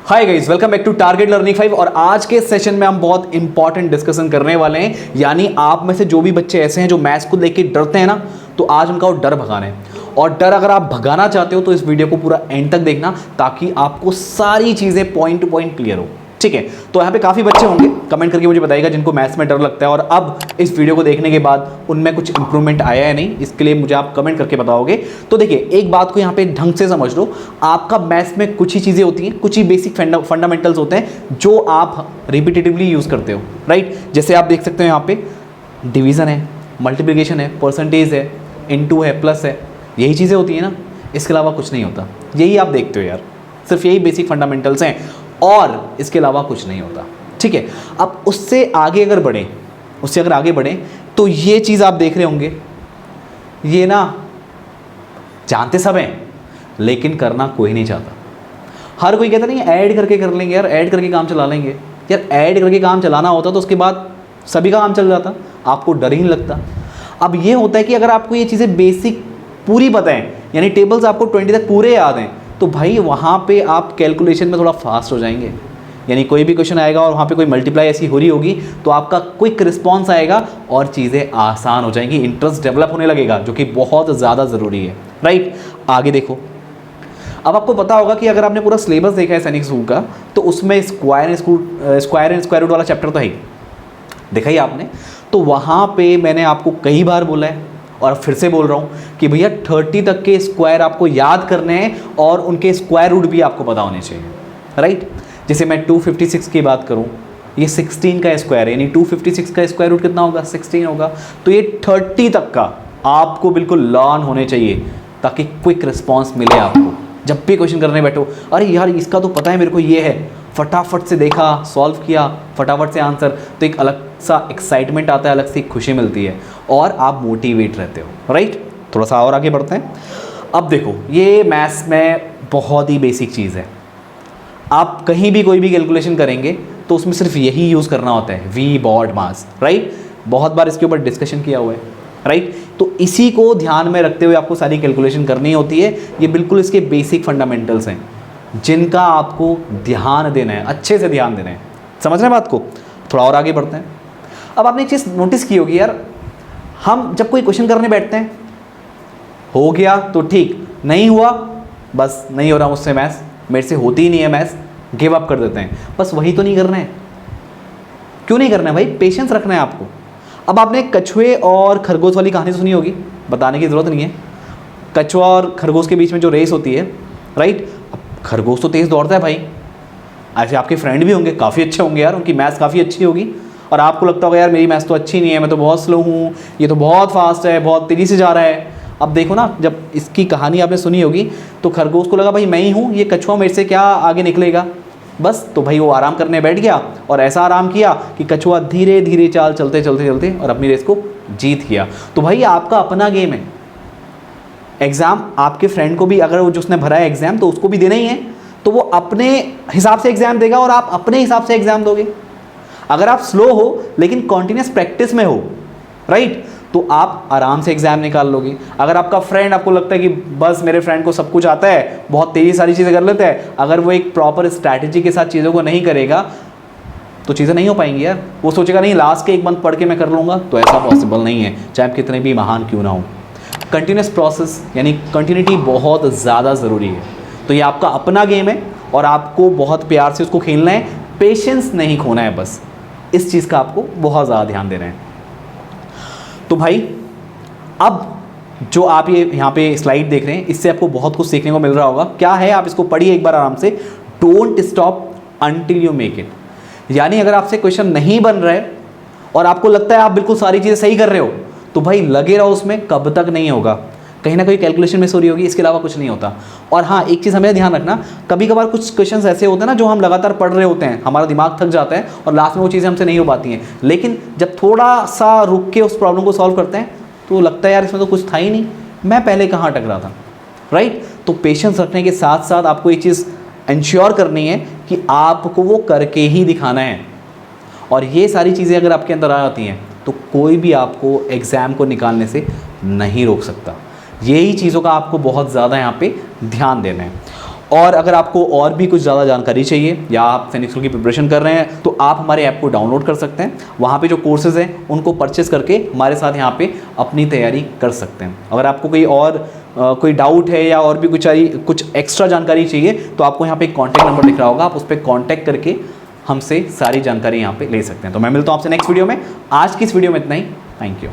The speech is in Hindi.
Hi guys, welcome back to target learning 5। और आज के सेशन में हम बहुत इंपॉर्टेंट डिस्कशन करने वाले हैं। यानी आप में से जो भी बच्चे ऐसे हैं जो मैथ्स को लेके डरते हैं ना, तो आज उनका वो डर भगाना है। और डर अगर आप भगाना चाहते हो तो इस वीडियो को पूरा एंड तक देखना, ताकि आपको सारी चीज़ें पॉइंट टू पॉइंट क्लियर हो। ठीक है, तो यहाँ पे काफ़ी बच्चे होंगे, कमेंट करके मुझे बताइएगा जिनको मैथ्स में डर लगता है और अब इस वीडियो को देखने के बाद उनमें कुछ इंप्रूवमेंट आया है नहीं, इसके लिए मुझे आप कमेंट करके बताओगे। तो देखिए, एक बात को यहाँ पे ढंग से समझ लो, आपका मैथ्स में कुछ ही चीज़ें होती हैं, कुछ ही बेसिक फंडामेंटल्स होते हैं जो आप रिपीटेटिवली यूज़ करते हो, राइट। जैसे आप देख सकते हो यहाँ पे डिवीज़न है, मल्टीप्लिकेशन है, परसेंटेज है, इनटू है, प्लस है, यही चीज़ें होती हैं ना, इसके अलावा कुछ नहीं होता। यही आप देखते हो यार, सिर्फ यही बेसिक फंडामेंटल्स हैं और इसके अलावा कुछ नहीं होता। ठीक है, अब उससे आगे अगर बढ़ें तो ये चीज़ आप देख रहे होंगे, ये ना जानते सब हैं लेकिन करना कोई नहीं चाहता। हर कोई कहता नहीं ऐड करके कर लेंगे यार, ऐड करके काम चला लेंगे यार। ऐड करके काम चलाना होता तो उसके बाद सभी का काम चल जाता, आपको डर ही नहीं लगता। अब ये होता है कि अगर आपको ये चीज़ें बेसिक पूरी पता है, यानी टेबल्स आपको 20 तक पूरे याद हैं, तो भाई वहाँ पे आप कैलकुलेशन में थोड़ा फास्ट हो जाएंगे। यानी कोई भी क्वेश्चन आएगा और वहाँ पे कोई मल्टीप्लाई ऐसी हो रही होगी तो आपका क्विक रिस्पॉन्स आएगा और चीज़ें आसान हो जाएंगी, इंटरेस्ट डेवलप होने लगेगा, जो कि बहुत ज़्यादा ज़रूरी है, राइट। आगे देखो, अब आपको पता होगा कि अगर आपने पूरा सिलेबस देखा है सैनिक स्कूल का, तो उसमें स्क्वायर एंड स्क्वायर रूट वाला चैप्टर तो है ही, देखा ही आपने। तो वहाँ पे मैंने आपको कई बार बोला है और फिर से बोल रहा हूँ कि भैया 30 तक के स्क्वायर आपको याद करने हैं और उनके स्क्वायर रूट भी आपको पता होने चाहिए, राइट। जैसे मैं 256 की बात करूँ, ये 16 का स्क्वायर है, यानी 256 का स्क्वायर रूट कितना होगा, 16 होगा। तो ये 30 तक का आपको बिल्कुल लर्न होने चाहिए, ताकि क्विक रिस्पॉन्स मिले आपको जब भी क्वेश्चन करने बैठो। अरे यार इसका तो पता है मेरे को, ये है, फटाफट से देखा, सॉल्व किया, फटाफट से आंसर, तो एक अलग सा एक्साइटमेंट आता है, अलग सी खुशी मिलती है और आप मोटिवेट रहते हो, राइट। थोड़ा सा और आगे बढ़ते हैं। अब देखो, ये मैथ्स में बहुत ही बेसिक चीज़ है। आप कहीं भी कोई भी कैलकुलेशन करेंगे तो उसमें सिर्फ यही यूज़ करना होता है, वी बॉड मास, राइट। बहुत बार इसके ऊपर डिस्कशन किया हुआ है, राइट। तो इसी को ध्यान में रखते हुए आपको सारी कैलकुलेशन करनी होती है। ये बिल्कुल इसके बेसिक फंडामेंटल्स हैं जिनका आपको ध्यान देना है, अच्छे से ध्यान देना है। समझ रहे हैं बात को? थोड़ा और आगे बढ़ते हैं। अब आपने एक चीज़ नोटिस की होगी यार, हम जब कोई क्वेश्चन करने बैठते हैं, हो गया तो ठीक, नहीं हुआ बस नहीं हो रहा मुझसे मैथ्स, मेरे से होती ही नहीं है मैथ्स, गिव अप कर देते हैं। बस वही तो नहीं करना है। क्यों नहीं करना है भाई? पेशेंस रखना है आपको। अब आपने कछुए और खरगोश वाली कहानी सुनी होगी, बताने की ज़रूरत नहीं है। कछुआ और खरगोश के बीच में जो रेस होती है, राइट। अब खरगोश तो तेज़ दौड़ता है भाई, ऐसे आपके फ्रेंड भी होंगे, काफ़ी अच्छे होंगे यार, उनकी मैथ्स काफ़ी अच्छी होगी, और आपको लगता होगा यार मेरी मैथ्स तो अच्छी नहीं है, मैं तो बहुत स्लो हूँ, ये तो बहुत फास्ट है, बहुत तेज़ी से जा रहा है। अब देखो ना, जब इसकी कहानी आपने सुनी होगी तो खरगोश को लगा भाई मैं ही हूँ, ये कछुआ मेरे से क्या आगे निकलेगा, बस। तो भाई वो आराम करने बैठ गया और ऐसा आराम किया कि कछुआ धीरे धीरे चाल चलते चलते चलते और अपनी रेस को जीत गया। तो भाई आपका अपना गेम है। एग्ज़ाम आपके फ्रेंड को भी, अगर वो जिसने भरा है एग्ज़ाम, तो उसको भी देना ही है, तो वो अपने हिसाब से एग्ज़ाम देगा और आप अपने हिसाब से एग्ज़ाम दोगे। अगर आप स्लो हो लेकिन कॉन्टिन्यूस प्रैक्टिस में हो, राइट, तो आप आराम से एग्ज़ाम निकाल लोगे। अगर आपका फ्रेंड, आपको लगता है कि बस मेरे फ्रेंड को सब कुछ आता है, बहुत तेज़ी सारी चीज़ें कर लेता है, अगर वो एक प्रॉपर स्ट्रैटेजी के साथ चीज़ों को नहीं करेगा तो चीज़ें नहीं हो पाएंगी यार। वो सोचेगा नहीं लास्ट के एक मंथ पढ़ के मैं कर लूँगा, तो ऐसा पॉसिबल नहीं है, चाहे आप कितने भी महान क्यों ना हो। कंटिन्यूस प्रोसेस यानी कंटिन्यूटी बहुत ज़्यादा ज़रूरी है। तो ये आपका अपना गेम है और आपको बहुत प्यार से उसको खेलना है, पेशेंस नहीं खोना है, बस इस चीज़ का आपको बहुत ज़्यादा ध्यान देना है। तो भाई अब जो आप ये यहाँ पे स्लाइड देख रहे हैं, इससे आपको बहुत कुछ सीखने को मिल रहा होगा। क्या है, आप इसको पढ़िए एक बार आराम से। Don't stop until you make it. यानी अगर आपसे क्वेश्चन नहीं बन रहा है और आपको लगता है आप बिल्कुल सारी चीज़ें सही कर रहे हो, तो भाई लगे रहो उसमें, कब तक नहीं होगा, कहीं ना कहीं कैलकुलेशन मिस हो रही होगी, इसके अलावा कुछ नहीं होता। और हाँ, एक चीज़ हमें ध्यान रखना, कभी कभार कुछ क्वेश्चंस ऐसे होते हैं ना जो हम लगातार पढ़ रहे होते हैं, हमारा दिमाग थक जाता है और लास्ट में वो चीज़ें हमसे नहीं हो पाती हैं, लेकिन जब थोड़ा सा रुक के उस प्रॉब्लम को सॉल्व करते हैं तो लगता है यार इसमें तो कुछ था ही नहीं, मैं पहले कहाँ अटक रहा था, राइट। तो पेशेंस रखने के साथ साथ आपको ये चीज़ इंश्योर करनी है कि आपको वो करके ही दिखाना है। और ये सारी चीज़ें अगर आपके अंदर आ जाती हैं तो कोई भी आपको एग्ज़ाम को निकालने से नहीं रोक सकता। यही चीज़ों का आपको बहुत ज़्यादा यहाँ पे ध्यान देना है। और अगर आपको और भी कुछ ज़्यादा जानकारी चाहिए या आप सैनिक स्कूल की प्रिपरेशन कर रहे हैं तो आप हमारे ऐप को डाउनलोड कर सकते हैं। वहाँ पे जो कोर्सेज हैं उनको परचेस करके हमारे साथ यहाँ पे अपनी तैयारी कर सकते हैं। अगर आपको कोई और कोई डाउट है या और भी कुछ एक्स्ट्रा जानकारी चाहिए तो आपको यहाँ पे एक कॉन्टैक्ट नंबर दिख रहा होगा, आप उस पर कॉन्टैक्ट करके हमसे सारी जानकारी यहाँ पे ले सकते हैं। तो मैं मिलता हूँ आपसे नेक्स्ट वीडियो में। आज की इस वीडियो में इतना ही। Thank you.